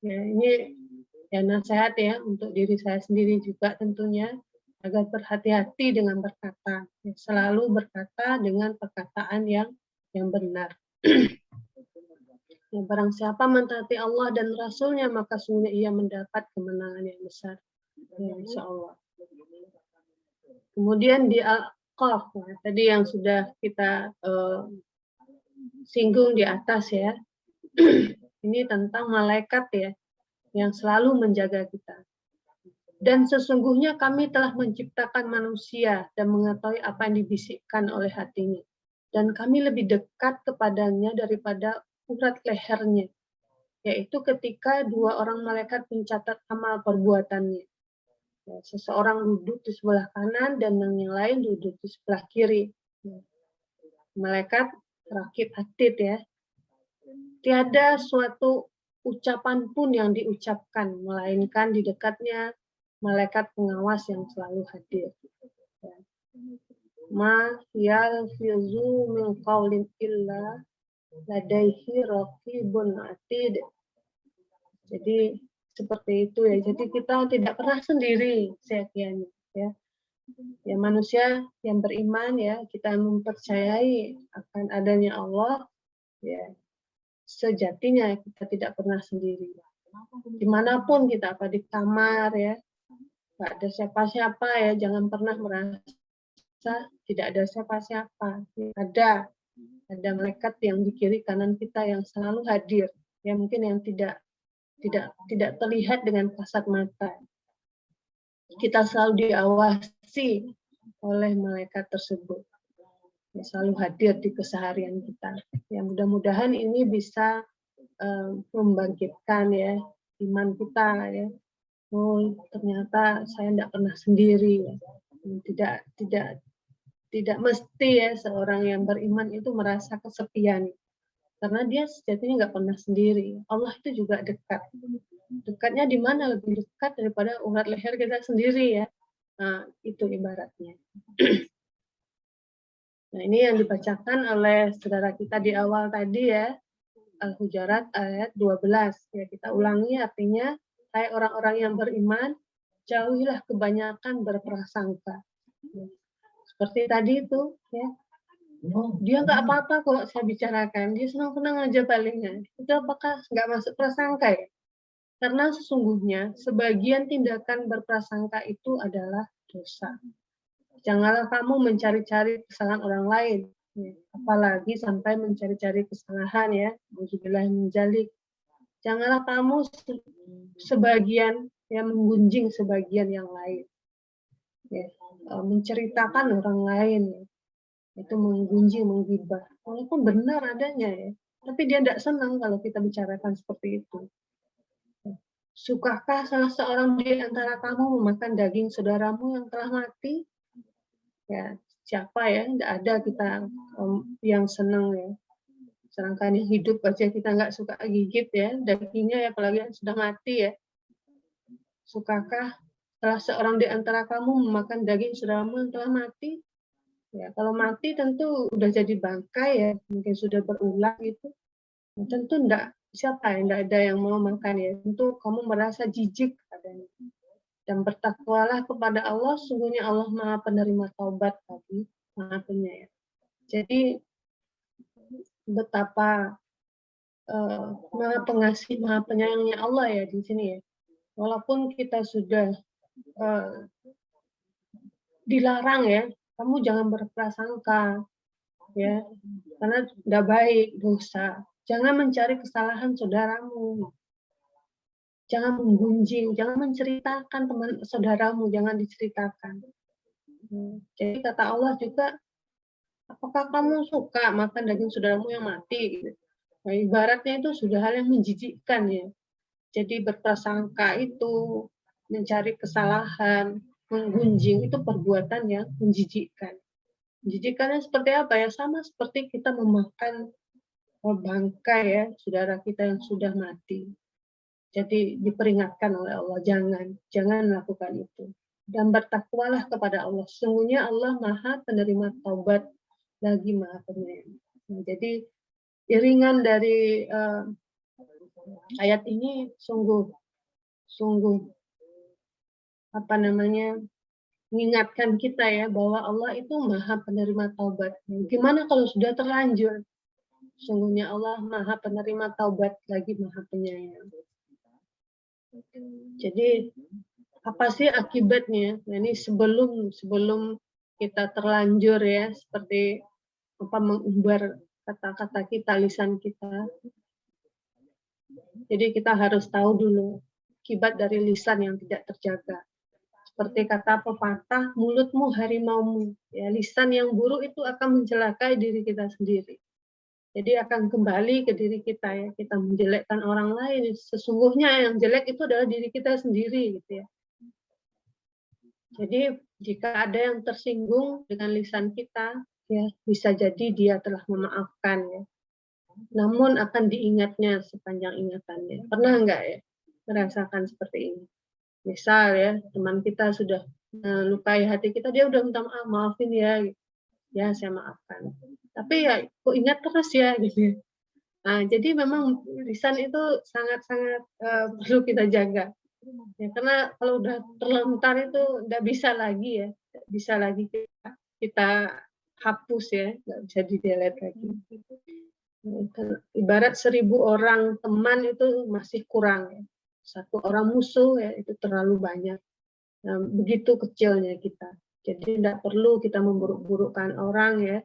ya ini ya nasihat ya untuk diri saya sendiri juga tentunya, agar berhati-hati dengan berkata, selalu berkata dengan perkataan yang benar. Ya, barang siapa mentaati Allah dan Rasul-Nya, maka sungguh ia mendapat kemenangan yang besar. Ya, insya Allah. Kemudian di Al-Qaf, tadi yang sudah kita singgung di atas ya, ini tentang malaikat ya, yang selalu menjaga kita. Dan sesungguhnya kami telah menciptakan manusia dan mengetahui apa yang dibisikkan oleh hatinya. Dan kami lebih dekat kepadanya daripada urat lehernya, yaitu ketika dua orang malaikat mencatat amal perbuatannya. Ya, seseorang duduk di sebelah kanan dan yang lain duduk di sebelah kiri. Malaikat rakib atid ya. Tiada suatu ucapan pun yang diucapkan, melainkan di dekatnya malaikat pengawas yang selalu hadir. Ma yalfizu min qaulin illa ladaihi raqibun atid. Jadi seperti itu ya. Jadi kita tidak pernah sendiri sekiannya ya. Ya manusia yang beriman ya, kita mempercayai akan adanya Allah ya. Sejatinya kita tidak pernah sendiri. Dimanapun kita, apa di kamar ya, nggak ada siapa-siapa ya, jangan pernah merasa tidak ada siapa-siapa. Ada malaikat yang di kiri kanan kita yang selalu hadir, ya mungkin yang tidak terlihat dengan kasat mata. Kita selalu diawasi oleh malaikat tersebut, ya, selalu hadir di keseharian kita. Ya mudah-mudahan ini bisa membangkitkan ya iman kita ya. Oh, ternyata saya tidak pernah sendiri. Tidak mesti ya seorang yang beriman itu merasa kesepian. karena dia sejatinya nggak pernah sendiri. Allah itu juga dekat. Dekatnya di mana? Lebih dekat daripada urat leher kita sendiri ya. Nah, itu ibaratnya. Nah, ini yang dibacakan oleh saudara kita di awal tadi ya, Al-Hujurat ayat 12. Ya, kita ulangi artinya, hai orang-orang yang beriman, jauhilah kebanyakan berprasangka. Seperti tadi itu, ya. Dia nggak apa-apa kok saya bicarakan, dia senang-senang aja palingnya. Itu apakah nggak masuk prasangka ya? Karena sesungguhnya sebagian tindakan berprasangka itu adalah dosa. Janganlah kamu mencari-cari kesalahan orang lain, apalagi sampai mencari-cari kesalahan ya. Alhamdulillah menjalik. Janganlah kamu sebagian yang menggunjing sebagian yang lain, ya. Menceritakan orang lain, ya. Itu menggunjing, menggibah. Walaupun benar adanya ya, tapi dia tidak senang kalau kita bicarakan seperti itu. Sukakah salah seorang di antara kamu memakan daging saudaramu yang telah mati? Ya, siapa ya? Tidak ada kita yang senang ya. Sedangkan yang hidup aja kita nggak suka gigit ya, dagingnya ya, apalagi yang sudah mati ya. Sukakah salah seorang di antara kamu memakan daging saudaramu yang telah mati? Ya, kalau mati tentu udah jadi bangkai ya, mungkin sudah berulang gitu. Nah, tentu enggak, siapa ya, enggak ada yang mau makan ya. Tentu kamu merasa jijik adanya. Dan bertakwalah kepada Allah, sungguhnya Allah Maha penerima taubat tadi, Maha penyayang. Jadi betapa Maha pengasih, Maha penyayangnya Allah ya di sini ya. Walaupun kita sudah dilarang ya, kamu jangan berprasangka ya, karena tidak baik, dosa. Jangan mencari kesalahan saudaramu. Jangan menggunjing, jangan menceritakan teman saudaramu, jangan diceritakan. Jadi kata Allah juga, apakah kamu suka makan daging saudaramu yang mati? Gitu. Nah, ibaratnya itu sudah hal yang menjijikkan ya. Jadi berprasangka itu, mencari kesalahan, menggunjing, itu perbuatan yang menjijikkan. Menjijikkannya seperti apa ya? Sama seperti kita memakan bangkai ya, saudara kita yang sudah mati. Jadi diperingatkan oleh Allah, jangan lakukan itu. Dan bertakwalah kepada Allah. Sesungguhnya Allah Maha penerima taubat lagi Maha penyayang. Nah, jadi iringan dari ayat ini sungguh mengingatkan kita ya bahwa Allah itu Maha penerima taubat. Gimana kalau sudah terlanjur? Sungguhnya Allah Maha penerima taubat lagi Maha penyayang. Jadi apa sih akibatnya? Nah, ini sebelum kita terlanjur ya, seperti apa mengumbar kata-kata kita, lisan kita. Jadi kita harus tahu dulu akibat dari lisan yang tidak terjaga. Seperti kata pepatah, mulutmu harimaumu. Ya, lisan yang buruk itu akan mencelakai diri kita sendiri. Jadi akan kembali ke diri kita ya. Kita menjelekkan orang lain. Sesungguhnya yang jelek itu adalah diri kita sendiri gitu ya. Jadi jika ada yang tersinggung dengan lisan kita, ya bisa jadi dia telah memaafkan ya. Namun akan diingatnya sepanjang ingatannya. Pernah enggak ya merasakan seperti ini? Misal ya teman kita sudah melukai hati kita, dia udah minta maaf, maafin ya. Ya saya maafkan. Tapi ya kok ingat terus ya gitu. Nah, jadi memang lisan itu sangat-sangat perlu kita jaga. Ya, karena kalau udah terlontar itu nggak bisa lagi ya, nggak bisa lagi kita hapus ya, nggak bisa di-delete lagi. Ibarat 1000 orang teman itu masih kurang ya. 1 orang musuh ya itu terlalu banyak. Nah, begitu kecilnya kita. Jadi tidak perlu kita memburuk-burukkan orang ya,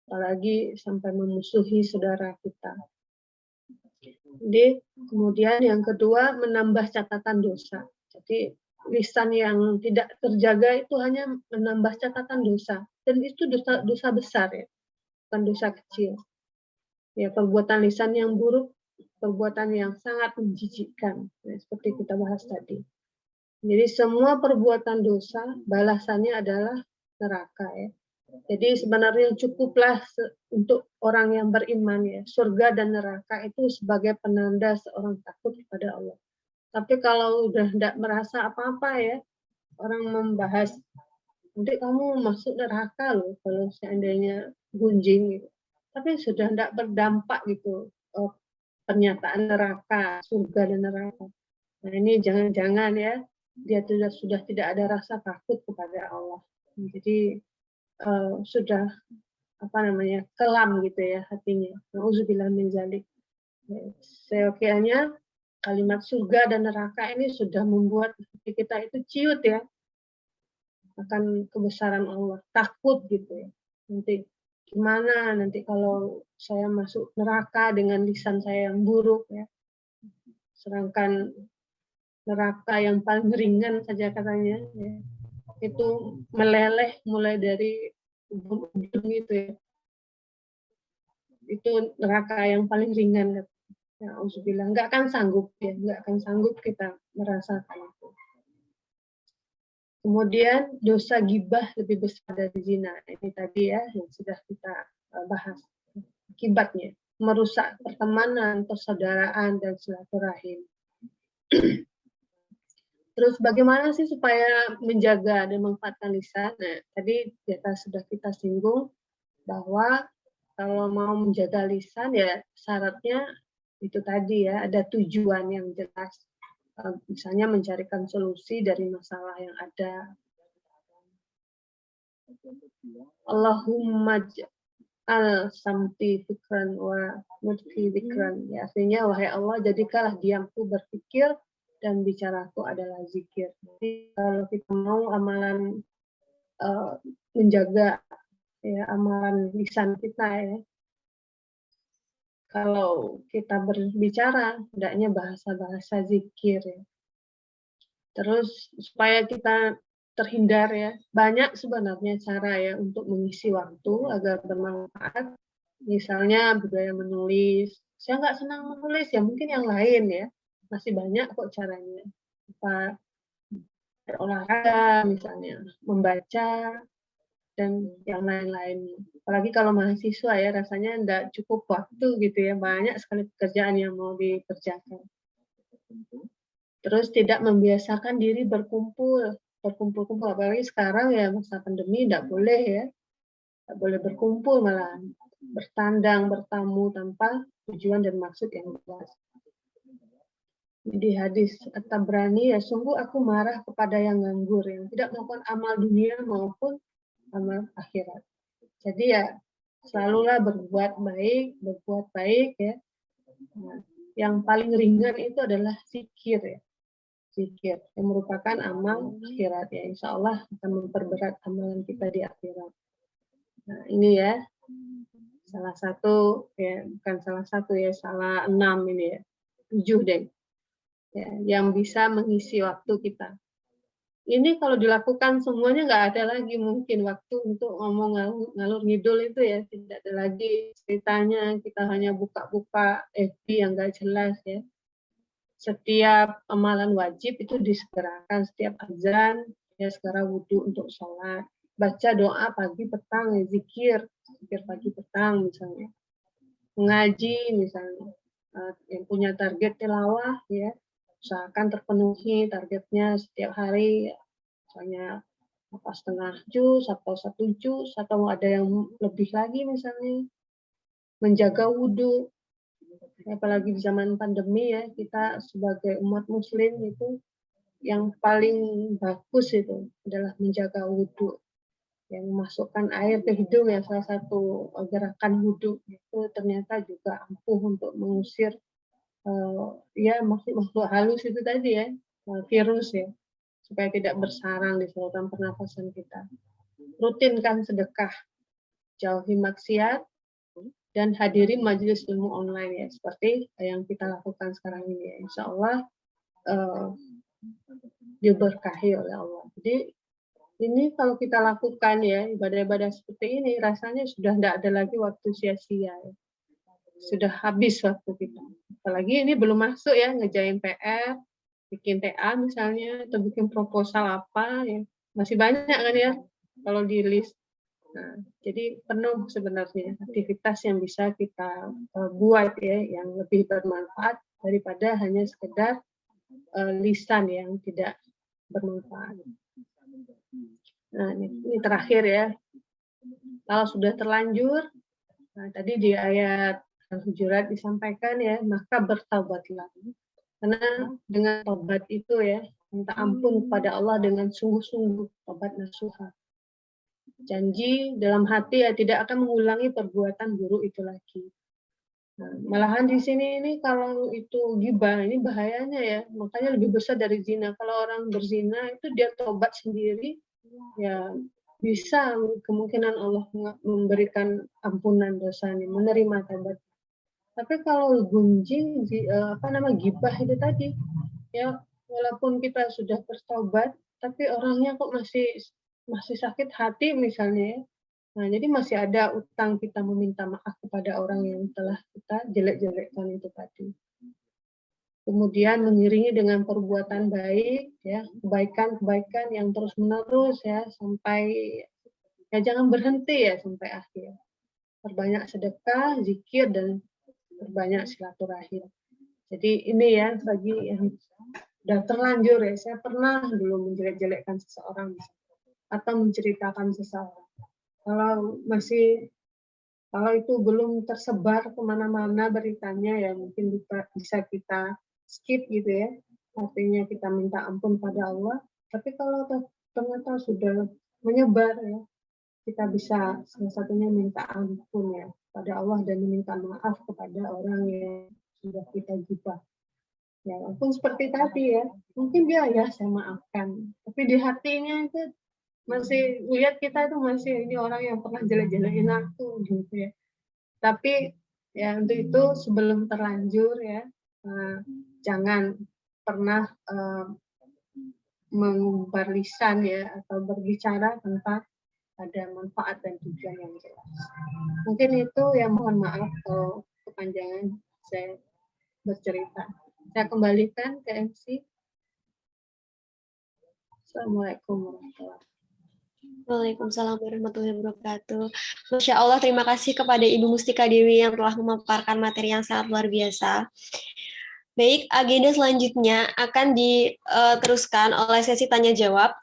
apalagi sampai memusuhi saudara kita. Jadi kemudian yang kedua menambah catatan dosa. Jadi lisan yang tidak terjaga itu hanya menambah catatan dosa, dan itu dosa besar ya, bukan dosa kecil. Ya, perbuatan lisan yang buruk, perbuatan yang sangat menjijikkan, ya, seperti kita bahas tadi. Jadi semua perbuatan dosa balasannya adalah neraka ya. Jadi sebenarnya cukuplah untuk orang yang beriman ya, surga dan neraka itu sebagai penanda seorang takut kepada Allah. Tapi kalau udah tidak merasa apa-apa ya, orang membahas, nanti kamu masuk neraka loh kalau seandainya gunjing gitu. Tapi sudah tidak berdampak gitu pernyataan neraka, surga dan neraka. Nah ini jangan-jangan ya, dia sudah tidak ada rasa takut kepada Allah. Jadi sudah kelam gitu ya hatinya. Nauzubillah min dzalik. Seyogianya kalimat surga dan neraka ini sudah membuat hati kita itu ciut ya akan kebesaran Allah, takut gitu ya. Nanti gimana nanti kalau saya masuk neraka dengan lisan saya yang buruk ya. Sedangkan neraka yang paling ringan saja katanya ya, itu meleleh mulai dari ujung gitu ya. Itu neraka yang paling ringan. Ya, Auzubillah, nggak akan sanggup ya, nggak akan sanggup kita merasakan itu. Kemudian dosa gibah lebih besar dari zina. Ini tadi ya yang sudah kita bahas. Akibatnya merusak pertemanan, persaudaraan dan silaturahim. Terus bagaimana sih supaya menjaga dan memanfaatkan lisan? Nah, tadi sudah kita singgung bahwa kalau mau menjaga lisan ya syaratnya itu tadi ya, ada tujuan yang jelas. Misalnya mencarikan solusi dari masalah yang ada. Allahumma ja'al samti fikran wa mudfi fikran. Ya, artinya wahai Allah jadikanlah diamku berpikir dan bicaraku adalah zikir. Jadi kalau kita mau amalan menjaga ya amalan lisan kita ya, kalau kita berbicara hendaknya bahasa-bahasa zikir ya. Terus supaya kita terhindar ya, banyak sebenarnya cara ya untuk mengisi waktu agar bermanfaat. Misalnya budaya menulis. Saya nggak senang menulis ya, mungkin yang lain ya. Masih banyak kok caranya. Apa berolahraga misalnya, membaca dan yang lain-lain. Apalagi kalau mahasiswa ya, rasanya enggak cukup waktu gitu ya, banyak sekali pekerjaan yang mau dikerjakan. Terus tidak membiasakan diri berkumpul-kumpul, apalagi sekarang ya masa pandemi enggak boleh ya, enggak boleh berkumpul malah bertandang, bertamu tanpa tujuan dan maksud yang jelas. Di hadis At-Tabrani ya, sungguh aku marah kepada yang nganggur, yang tidak melakukan amal dunia maupun amal akhirat. Jadi ya selalulah berbuat baik ya. Nah, yang paling ringan itu adalah zikir ya. Zikir yang merupakan amal akhirat ya. Insya Allah akan memperberat amalan kita di akhirat. Nah ini ya salah satu ya, bukan salah satu ya, salah 6 ini ya, 7 deh ya, yang bisa mengisi waktu kita. Ini kalau dilakukan semuanya nggak ada lagi mungkin waktu untuk ngomong ngalur ngidul itu ya, tidak ada lagi ceritanya kita hanya buka-buka FB yang nggak jelas ya. Setiap amalan wajib itu disegerakan, setiap azan ya segera wudhu untuk sholat, baca doa pagi petang ya, zikir pagi petang misalnya, mengaji misalnya, yang punya target tilawah ya usahakan terpenuhi targetnya setiap hari, misalnya setengah juz atau 1 juz atau ada yang lebih lagi misalnya. Menjaga wudhu, apalagi di zaman pandemi ya, kita sebagai umat muslim itu yang paling bagus itu adalah menjaga wudhu, yang memasukkan air ke hidung ya, salah satu gerakan wudhu itu ternyata juga ampuh untuk mengusir ya makhluk halus itu tadi ya, virus ya, supaya tidak bersarang di saluran pernafasan kita. Rutinkan sedekah, jauhi maksiat, dan hadiri majelis ilmu online ya, seperti yang kita lakukan sekarang ini ya. Insya Allah diberkahi oleh Allah. Jadi ini kalau kita lakukan ya, ibadah-ibadah seperti ini, rasanya sudah tidak ada lagi waktu sia-sia ya. Sudah habis waktu kita. Apalagi ini belum masuk ya, ngerjain PR, bikin TA misalnya, atau bikin proposal apa ya. Masih banyak kan ya, kalau di list. Nah, jadi penuh sebenarnya aktivitas yang bisa kita buat ya, yang lebih bermanfaat daripada hanya sekedar lisan yang tidak bermanfaat. Nah, ini terakhir ya. Kalau sudah terlanjur, nah, tadi di ayat Al-Hujurat disampaikan ya, maka bertaubatlah. Karena dengan taubat itu ya, minta ampun kepada Allah dengan sungguh-sungguh, taubat nasuha. Janji dalam hati ya tidak akan mengulangi perbuatan buruk itu lagi. Nah, malahan di sini ini kalau itu ghibah, ini bahayanya ya, makanya lebih besar dari zina. Kalau orang berzina itu dia tobat sendiri, ya bisa kemungkinan Allah memberikan ampunan dosanya, menerima tobat. Tapi kalau gunjing, ghibah itu tadi, ya walaupun kita sudah bertobat, tapi orangnya kok masih sakit hati misalnya ya. Nah, jadi masih ada utang kita meminta maaf kepada orang yang telah kita jelek-jelekkan itu tadi. Kemudian mengiringi dengan perbuatan baik, ya kebaikan-kebaikan yang terus-menerus ya sampai ya jangan berhenti ya sampai akhir. Perbanyak sedekah, zikir dan perbanyak silaturahim. Jadi ini ya bagi yang sudah terlanjur ya, saya pernah dulu menjelek-jelekkan seseorang atau menceritakan seseorang. Kalau itu belum tersebar kemana-mana beritanya ya mungkin bisa kita skip gitu ya. Artinya kita minta ampun pada Allah. Tapi kalau ternyata sudah menyebar ya, kita bisa salah satunya minta ampun ya pada Allah dan meminta maaf kepada orang yang sudah kita ghibah. Ya, walaupun seperti tadi ya, mungkin dia ya saya maafkan, tapi di hatinya itu masih lihat kita itu masih ini orang yang pernah jelek-jelekin aku gitu ya. Tapi ya untuk itu sebelum terlanjur ya jangan pernah mengumbar lisan ya atau berbicara tanpa ada manfaat dan tujuan yang jelas. Mungkin itu ya, mohon maaf kalau kepanjangan saya bercerita. Saya kembalikan ke MC. Assalamualaikum warahmatullahi wabarakatuh. Waalaikumsalam warahmatullahi wabarakatuh. Masya Allah, terima kasih kepada Ibu Mustika Dewi yang telah memaparkan materi yang sangat luar biasa. Baik, agenda selanjutnya akan diteruskan oleh sesi tanya-jawab.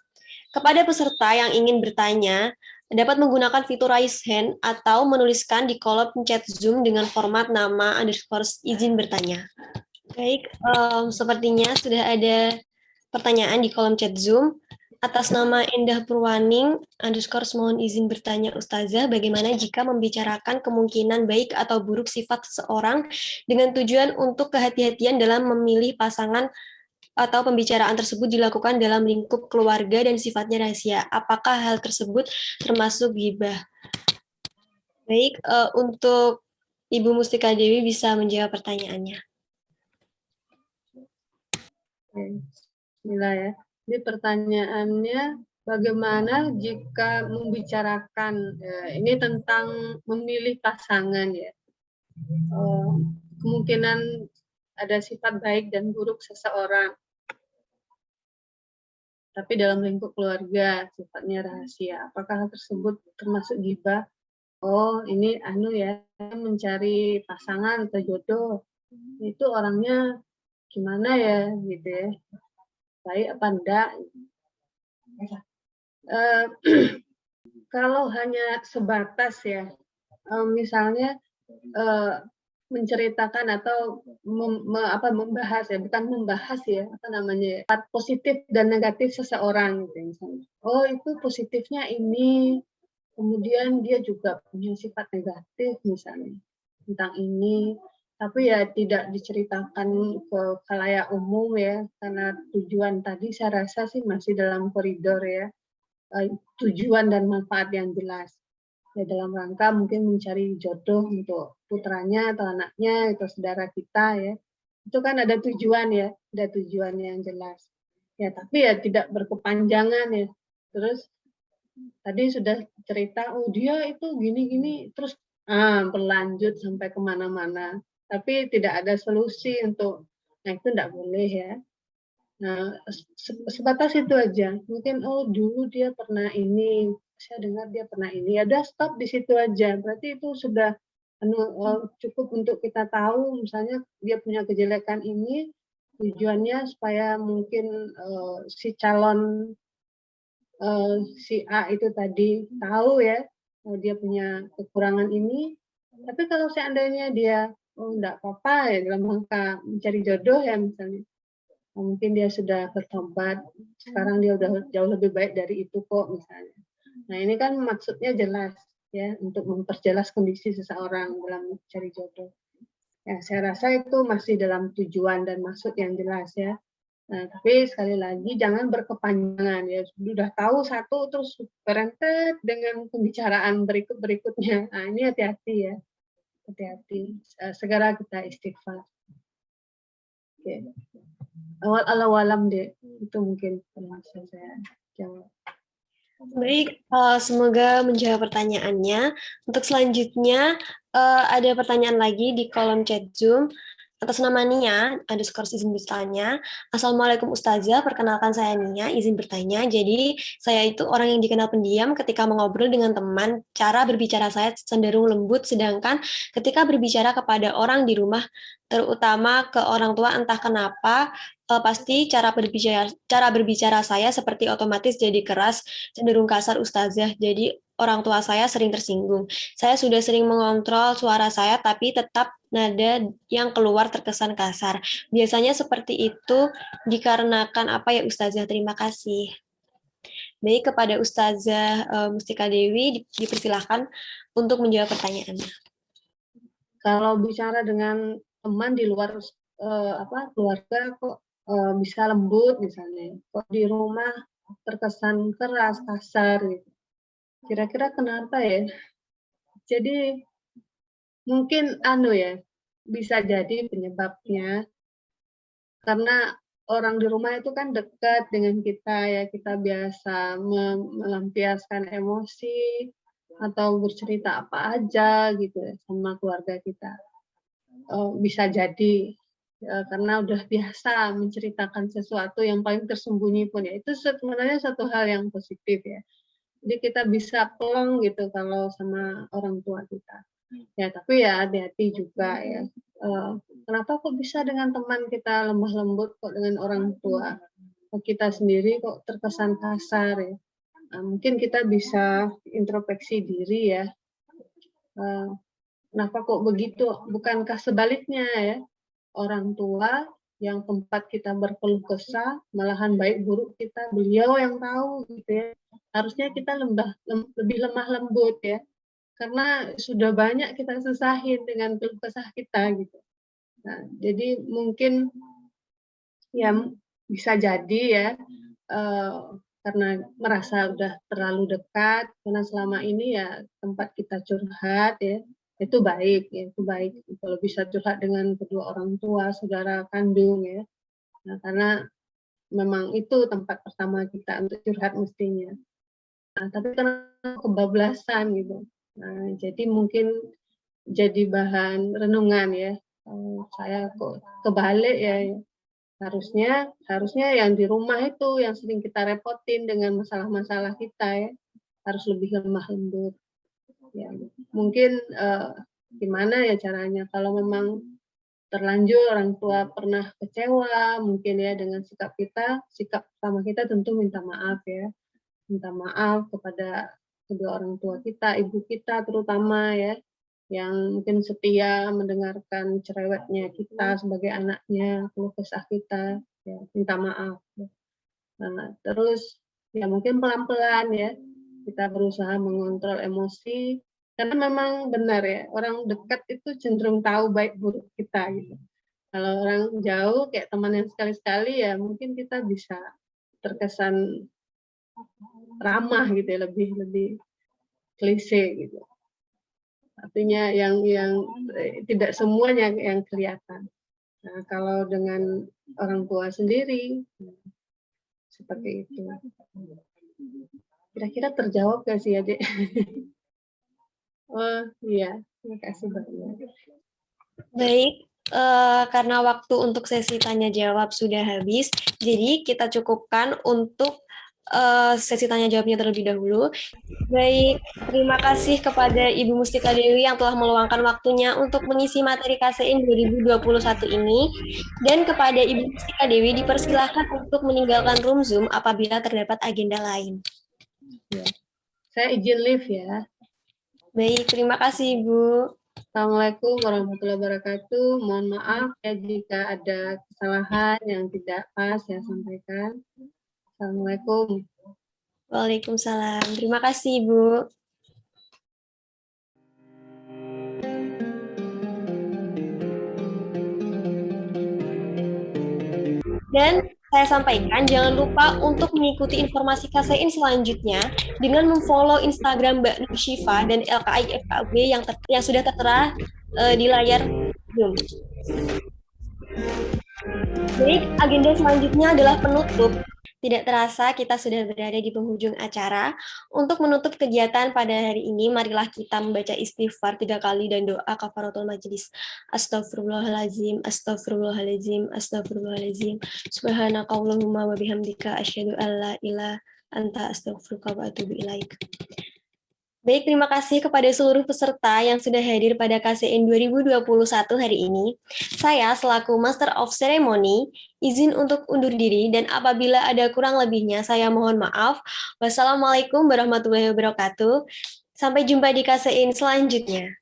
Kepada peserta yang ingin bertanya, dapat menggunakan fitur raise hand atau menuliskan di kolom chat Zoom dengan format nama underscore izin bertanya. Baik, sepertinya sudah ada pertanyaan di kolom chat Zoom. Atas nama Endah Purwaning, underscore mohon izin bertanya Ustazah, bagaimana jika membicarakan kemungkinan baik atau buruk sifat seseorang dengan tujuan untuk kehati-hatian dalam memilih pasangan atau pembicaraan tersebut dilakukan dalam lingkup keluarga dan sifatnya rahasia. Apakah hal tersebut termasuk ghibah? Baik, untuk Ibu Mustika Dewi bisa menjawab pertanyaannya. Bismillah ya. Ini pertanyaannya, bagaimana jika membicarakan ini tentang memilih pasangan ya, kemungkinan ada sifat baik dan buruk seseorang, tapi dalam lingkup keluarga sifatnya rahasia. Apakah hal tersebut termasuk ghibah? Oh, ini ya, mencari pasangan atau jodoh itu orangnya gimana ya gitu ya, baik apa enggak. Kalau hanya sebatas ya, misalnya menceritakan atau membahas ya, bukan membahas ya, sifat positif dan negatif seseorang gitu misalnya. Oh, itu positifnya ini, kemudian dia juga punya sifat negatif misalnya tentang ini, tapi ya tidak diceritakan ke khalayak umum ya, karena tujuan tadi saya rasa sih masih dalam koridor ya, tujuan dan manfaat yang jelas. Ya, dalam rangka mungkin mencari jodoh untuk putranya atau anaknya atau saudara kita ya. Itu kan ada tujuan ya, ada tujuan yang jelas. Ya, tapi ya tidak berkepanjangan ya. Terus tadi sudah cerita, oh dia itu gini-gini, terus berlanjut sampai kemana-mana. Tapi tidak ada solusi untuk, nah itu tidak boleh ya. Nah, sebatas itu aja. Mungkin, oh dulu dia pernah ini, saya dengar dia pernah ini, ya udah stop di situ aja. Berarti itu sudah cukup untuk kita tahu, misalnya dia punya kejelekan ini, tujuannya supaya mungkin si calon si A itu tadi tahu ya, dia punya kekurangan ini. Tapi kalau seandainya dia enggak apa-apa ya dalam rangka mencari jodoh ya misalnya, mungkin dia sudah bertobat, sekarang dia udah jauh lebih baik dari itu kok misalnya. Nah ini kan maksudnya jelas ya, untuk memperjelas kondisi seseorang dalam mencari jodoh. Ya, saya rasa itu masih dalam tujuan dan maksud yang jelas ya. Nah, tapi sekali lagi jangan berkepanjangan ya. Sudah tahu satu terus berentet dengan pembicaraan berikutnya. Nah, ini hati-hati ya. Hati-hati. Segera kita istighfar. Oke. Alam deh. Itu mungkin yang bisa saya jawab. Baik, semoga menjawab pertanyaannya. Untuk selanjutnya, ada pertanyaan lagi di kolom chat Zoom. Atas nama Nia, izin bertanya. Assalamualaikum Ustazah, perkenalkan saya Nia, izin bertanya. Jadi, saya itu orang yang dikenal pendiam ketika mengobrol dengan teman. Cara berbicara saya cenderung lembut, sedangkan ketika berbicara kepada orang di rumah, terutama ke orang tua, entah kenapa, pasti cara berbicara saya seperti otomatis jadi keras, cenderung kasar Ustazah. Jadi orang tua saya sering tersinggung. Saya sudah sering mengontrol suara saya, tapi tetap nada yang keluar terkesan kasar. Biasanya seperti itu dikarenakan apa ya Ustazah? Terima kasih. Baik, kepada Ustazah Mustika Dewi dipersilahkan untuk menjawab pertanyaannya. Kalau bicara dengan teman di luar keluarga kok bisa lembut misalnya, kok di rumah terkesan keras, kasar gitu. Kira-kira kenapa ya? Jadi mungkin bisa jadi penyebabnya karena orang di rumah itu kan dekat dengan kita ya, kita biasa melampiaskan emosi atau bercerita apa aja gitu ya sama keluarga kita. Bisa jadi karena udah biasa menceritakan sesuatu yang paling tersembunyi pun ya, itu sebenarnya satu hal yang positif ya. Jadi kita bisa plong gitu kalau sama orang tua kita. Ya, tapi ya hati-hati juga ya. Kenapa kok bisa dengan teman kita lemah lembut, kok dengan orang tua kita sendiri kok terkesan kasar ya. Nah, mungkin kita bisa introspeksi diri ya. Kenapa kok begitu? Bukankah sebaliknya ya? Orang tua yang tempat kita berkeluh kesah, malahan baik buruk kita, beliau yang tahu gitu ya. Harusnya kita lebih lemah lembut ya. Karena sudah banyak kita susahin dengan keluh kesah kita gitu. Nah, jadi mungkin ya bisa jadi ya karena merasa udah terlalu dekat, karena selama ini ya tempat kita curhat ya, itu baik ya, itu baik kalau bisa curhat dengan kedua orang tua, saudara kandung ya. Nah, karena memang itu tempat pertama kita untuk curhat mestinya. Nah, tapi karena kebablasan gitu. Nah, jadi mungkin jadi bahan renungan ya. Saya kok kebalik ya. Harusnya yang di rumah itu yang sering kita repotin dengan masalah-masalah kita ya. Harus lebih lemah lembut. Ya, mungkin gimana ya caranya kalau memang terlanjur orang tua pernah kecewa mungkin ya dengan sikap pertama kita tentu minta maaf ya. Minta maaf kepada kedua orang tua kita, ibu kita terutama ya, yang mungkin setia mendengarkan cerewetnya kita sebagai anaknya, keluh kesah kita, ya, minta maaf. Nah, terus ya mungkin pelan-pelan ya, kita berusaha mengontrol emosi, karena memang benar ya, orang dekat itu cenderung tahu baik buruk kita gitu. Kalau orang jauh kayak teman yang sekali-sekali ya mungkin kita bisa terkesan ramah gitu ya, lebih klise gitu. Artinya yang tidak semuanya yang kelihatan. Nah, kalau dengan orang tua sendiri seperti itu. Kira-kira terjawab gak sih Adik? Oh iya, terima kasih banyak. Baik, karena waktu untuk sesi tanya jawab sudah habis, jadi kita cukupkan untuk sesi tanya jawabnya terlebih dahulu. Baik, terima kasih kepada Ibu Mustika Dewi yang telah meluangkan waktunya untuk mengisi materi KCIN 2021 ini. Dan kepada Ibu Mustika Dewi dipersilahkan untuk meninggalkan room Zoom apabila terdapat agenda lain. Ya. Saya izin live ya. Baik, terima kasih Ibu. Assalamualaikum warahmatullahi wabarakatuh. Mohon maaf ya jika ada kesalahan yang tidak pas saya sampaikan. Assalamualaikum. Waalaikumsalam. Terima kasih Ibu. Dan saya sampaikan, jangan lupa untuk mengikuti informasi KCIN selanjutnya dengan memfollow Instagram Mbak Nur Syifa dan LKI FKB yang sudah tertera di layar Zoom. Baik, agenda selanjutnya adalah penutup. Tidak terasa kita sudah berada di penghujung acara. Untuk menutup kegiatan pada hari ini, marilah kita membaca istighfar 3 kali dan doa kafaratul majelis. Astagfirullahaladzim, astagfirullahaladzim, astagfirullahaladzim. Subhanakallahumma wa bihamdika asyhadu an la ilaha anta astaghfiruka wa atubu ilaik. Baik, terima kasih kepada seluruh peserta yang sudah hadir pada KCIN 2021 hari ini. Saya selaku Master of Ceremony izin untuk undur diri dan apabila ada kurang lebihnya saya mohon maaf. Wassalamualaikum warahmatullahi wabarakatuh. Sampai jumpa di KCIN selanjutnya.